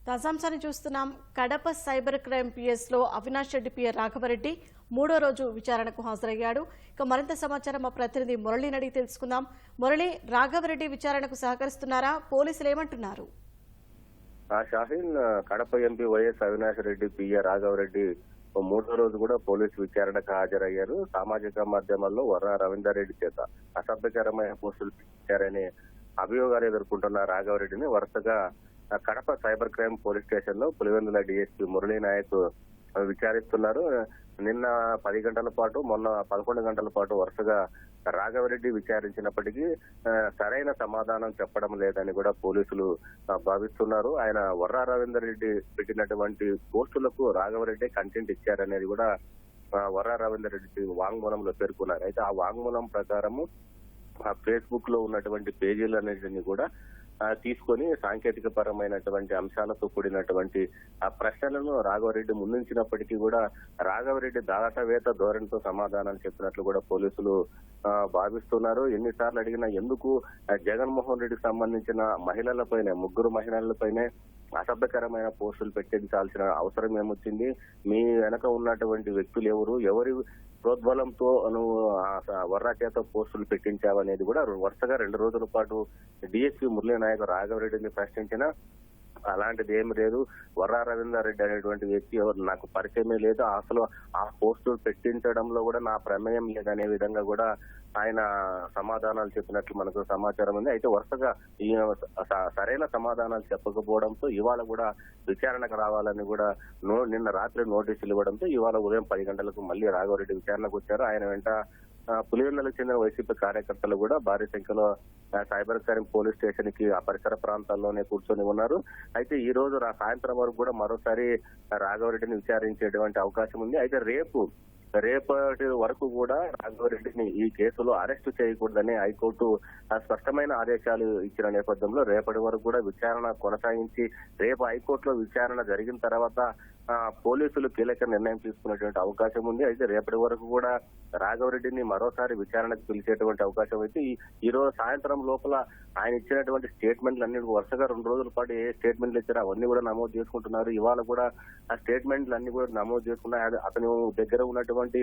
తాజాంశాన్ని చూస్తున్నాం. Kadapa cyber crime పిఎస్లో Avinash Reddy PA Raghava Reddy మూడో రోజు విచారణకు హాజరయ్యాడు. ఇక మరింత సమాచారం మా ప్రతినిధి మురళిని అడిగి తెలుసుకుందాం. మురళి, రాఘవరెడ్డి విచారణకు సహకరిస్తున్నారా? పోలీసులు ఏమంటున్నారు? Shaheen, Kadapa MP YS Avinash Reddy PA Raghava Reddy మూడో రోజు కూడా పోలీసు విచారణకు హాజరయ్యారు. సామాజిక మాధ్యమాల్లో వర్రా రవీందర్ రెడ్డి చేత అసభ్యకరమైన పోస్టులు పెట్టారనే అభియోగాలు ఎదుర్కొంటున్న రాఘవరెడ్డిని వరుసగా Kadapa cyber crime police station లో పులివెందుల డిఎస్పీ మురళీ నాయక్ విచారిస్తున్నారు. నిన్న 10 గంటల పాటు, మొన్న 11 గంటల పాటు వరుసగా రాఘవరెడ్డి విచారించినప్పటికీ సరైన సమాధానం చెప్పడం లేదని కూడా పోలీసులు భావిస్తున్నారు. ఆయన వర్రా రవీందర్ రెడ్డి పెట్టినటువంటి పోస్టులకు రాఘవరెడ్డి కంటెంట్ ఇచ్చారనేది కూడా వర్రా రవీందర్ రెడ్డి వాంగ్మూలంలో పేర్కొన్నారు. అయితే ఆ వాంగ్మూలం ప్రకారము ఫేస్బుక్ లో ఉన్నటువంటి పేజీలన్నింటినీ కూడా తీసుకొని సాంకేతిక పరమైనటువంటి అంశాలతో కూడినటువంటి ఆ ప్రశ్నలను రాఘవరెడ్డి ముందుంచినప్పటికీ కూడా రాఘవరెడ్డి దాటవేత ధోరణితో సమాధానాలు చెప్పినట్లు కూడా పోలీసులు భావిస్తున్నారు. ఎన్నిసార్లు అడిగినా ఎందుకు జగన్మోహన్ రెడ్డికి సంబంధించిన మహిళలపైనే, 3 మహిళలపైనే అసభ్యకరమైన పోస్టులు పెట్టించాల్సిన అవసరం ఏమొచ్చింది? మీ వెనక ఉన్నటువంటి వ్యక్తులు ఎవరు? ఎవరి ప్రోద్బలంతో నువ్వు వర్రా చేత పోస్టులు పెట్టించావనేది కూడా వరుసగా 2 రోజుల పాటు డిఎస్పీ మురళీ నాయక్ రాఘవరెడ్డిని ప్రశ్నించిన అలాంటిది ఏమి లేదు. వర్రా రవీందర్ రెడ్డి అనేటువంటి వ్యక్తి ఎవరు నాకు పరిచయమే లేదు, అసలు ఆ పోస్టులు పెట్టించడంలో కూడా నా ప్రమేయం లేదనే విధంగా కూడా ఆయన సమాధానాలు చెప్పినట్లు మనకు సమాచారం ఉంది. అయితే వరుసగా ఈ సరైన సమాధానాలు చెప్పకపోవడంతో ఇవాళ కూడా విచారణకు రావాలని కూడా నిన్న రాత్రి నోటీసులు ఇవ్వడంతో ఇవాళ ఉదయం 10 గంటలకు మళ్ళీ రాఘవరెడ్డి విచారణకు వచ్చారు. ఆయన వెంట పులివెందులకు చెందిన వైసీపీ కార్యకర్తలు కూడా భారీ సంఖ్యలో సైబర్ క్రైమ్ పోలీస్ స్టేషన్ కి ఆ పరిసర ప్రాంతాల్లోనే కూర్చొని ఉన్నారు. అయితే ఈ రోజు సాయంత్రం వరకు కూడా మరోసారి రాఘవరెడ్డిని విచారించేటువంటి అవకాశం ఉంది. అయితే రేపటి వరకు కూడా రాఘవరెడ్డిని ఈ కేసులో అరెస్టు చేయకూడదని హైకోర్టు స్పష్టమైన ఆదేశాలు ఇచ్చిన నేపథ్యంలో రేపటి వరకు కూడా విచారణ కొనసాగించి రేపు హైకోర్టులో విచారణ జరిగిన తర్వాత పోలీసులు కీలక నిర్ణయం తీసుకునేటువంటి అవకాశం ఉంది. అయితే రేపటి వరకు కూడా రాఘవరెడ్డిని మరోసారి విచారణకు పిలిచేటువంటి అవకాశం అయితే ఈ రోజు సాయంత్రం లోపల ఆయన ఇచ్చినటువంటి స్టేట్మెంట్లు అన్ని వరుసగా 2 రోజుల పాటు ఏ స్టేట్మెంట్లు ఇచ్చారో అవన్నీ కూడా నమోదు చేసుకుంటున్నారు. ఇవాళ కూడా ఆ స్టేట్మెంట్లు అన్ని కూడా నమోదు చేసుకున్నారు. అతను దగ్గర ఉన్నటువంటి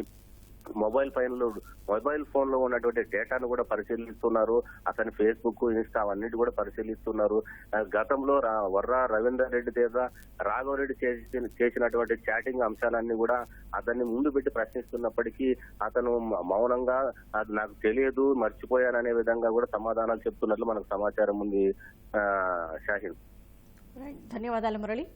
మొబైల్ ఫోన్ లో ఉన్నటువంటి డేటాను కూడా పరిశీలిస్తున్నారు. అతని ఫేస్బుక్, ఇన్స్టా అవన్నిటి కూడా పరిశీలిస్తున్నారు. గతంలో వర్రా రవీందర్ రెడ్డి దగ్గర రాఘవరెడ్డి చేసినటువంటి చాటింగ్ అంశాలన్నీ కూడా అతన్ని ముందు పెట్టి ప్రశ్నిస్తున్నప్పటికీ అతను మౌనంగా అది నాకు తెలియదు, మర్చిపోయాననే విధంగా కూడా సమాధానాలు చెప్తున్నట్లు మనకు సమాచారం ఉంది. షాహీన్, ధన్యవాదాలు మురళి.